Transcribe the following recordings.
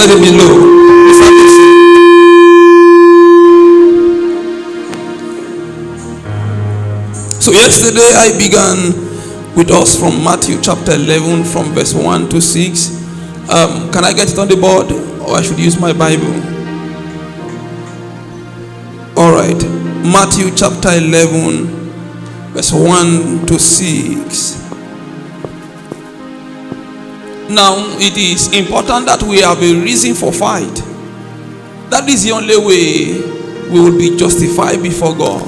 let it be low. So yesterday I began with us from Matthew chapter 11 from verse 1 to 6. Can I get it on the board, or I should use my Bible? All right. Matthew chapter 11 verse 1 to 6. Now it is important that we have a reason for fight. That is the only way we will be justified before God.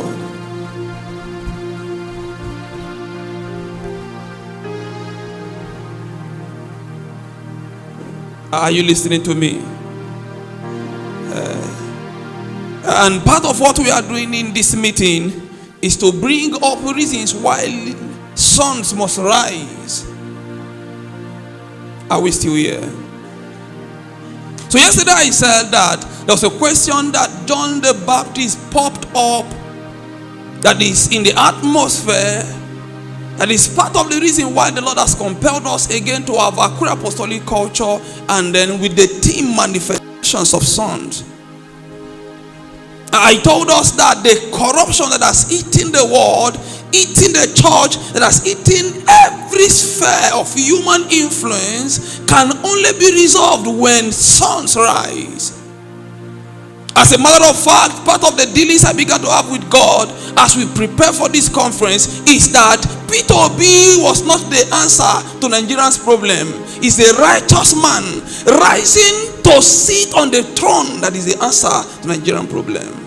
Are you listening to me? And part of what we are doing in this meeting is to bring up reasons why sons must rise. Are we still here? So yesterday I said that there was a question that John the Baptist popped up that is in the atmosphere. That is part of the reason why the Lord has compelled us again to have Akure apostolic culture, and then with the theme manifestations of sons. I told us that the corruption that has eaten the world, eaten the church, that has eaten every sphere of human influence can only be resolved when sons rise. As a matter of fact, part of the dealings I began to have with God as we prepare for this conference is that Peter Obi was not the answer to Nigerians' problem. He's a righteous man rising to sit on the throne that is the answer to Nigerian problem.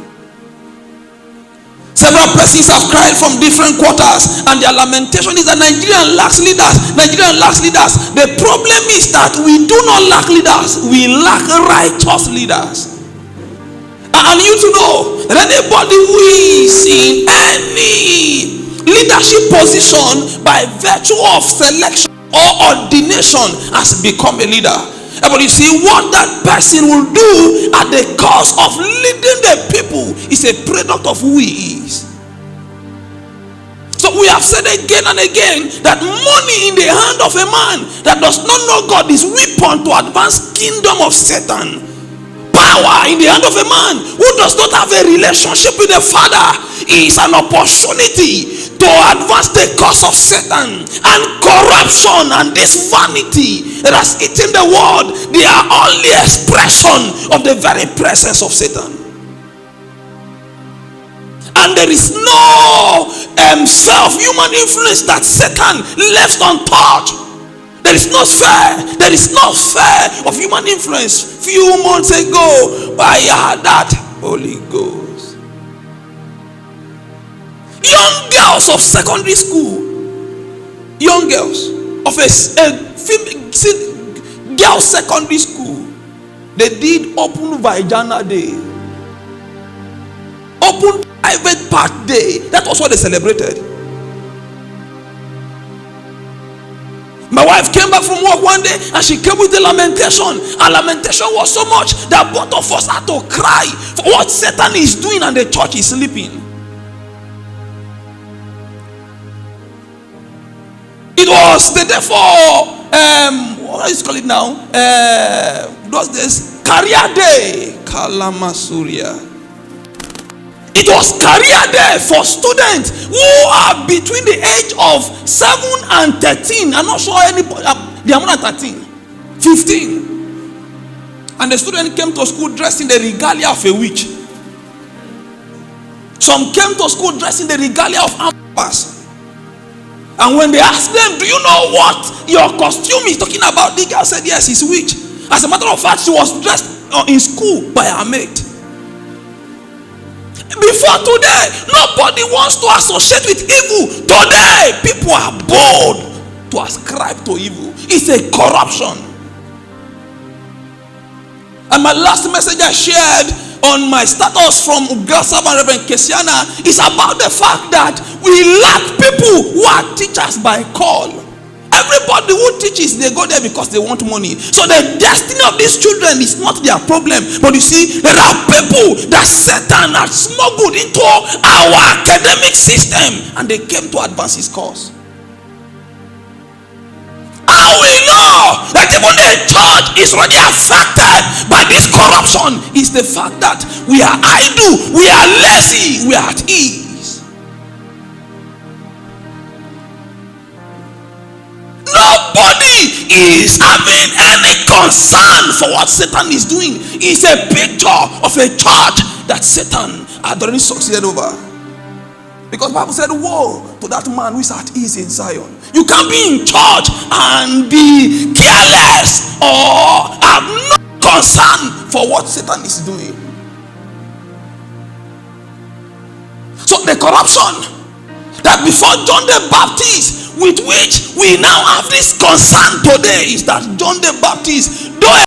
Several persons have cried from different quarters, and their lamentation is that Nigeria lacks leaders. Nigeria lacks leaders. The problem is that we do not lack leaders. We lack righteous leaders. And you to know that anybody who is in any leadership position by virtue of selection or ordination has become a leader. But you see, what that person will do at the cost of leading the people is a product of who he is. So we have said again and again that money in the hand of a man that does not know God is weapon to advance kingdom of Satan. Power in the hand of a man who does not have a relationship with the Father is an opportunity to advance the cause of Satan. And corruption and this vanity that has eaten the world, they are only expression of the very presence of Satan. And there is no self-human influence that Satan left untouched. There is no sphere. There is no sphere of human influence. Few months ago, I had that Holy Ghost. Young girls of secondary school, young girls of a girls secondary school, they did open vagina day, open private part day. That was what they celebrated. My wife came back from work one day and she came with a lamentation. Her lamentation was so much that both of us had to cry for what Satan is doing and the church is sleeping. It was the day for what is it called now? Those days, career day. Kalamasuria. It was career day for students who are between the age of 7 and 13. I'm not sure anybody, they are more than 13, 15. And the student came to school dressed in the regalia of a witch. Some came to school dressed in the regalia of Ambas. And when they asked them, do you know what your costume is talking about? The girl said, yes, it's witch. As a matter of fact, she was dressed in school by her mate. Before today, nobody wants to associate with evil. Today, people are bold to ascribe to evil. It's a corruption. And my last message I shared on my status from Ugrasab and Reverend Kesiana is about the fact that we lack people who are teachers by call. Everybody who teaches, they go there because they want money. So the destiny of these children is not their problem. But you see, there are people that Satan has smuggled into our academic system, and they came to advance his cause. How we know that even the the church is already affected by this corruption is the fact that we are idle, we are lazy, we are at ease. Nobody is having any concern for what Satan is doing. It's a picture of a church that Satan had already succeeded over. Because the Bible said, woe to that man who is at ease in Zion. You can't be in church and be careless or have no concern for what Satan is doing. So the corruption that before John the Baptist, with which we now have this concern today, is that John the Baptist, though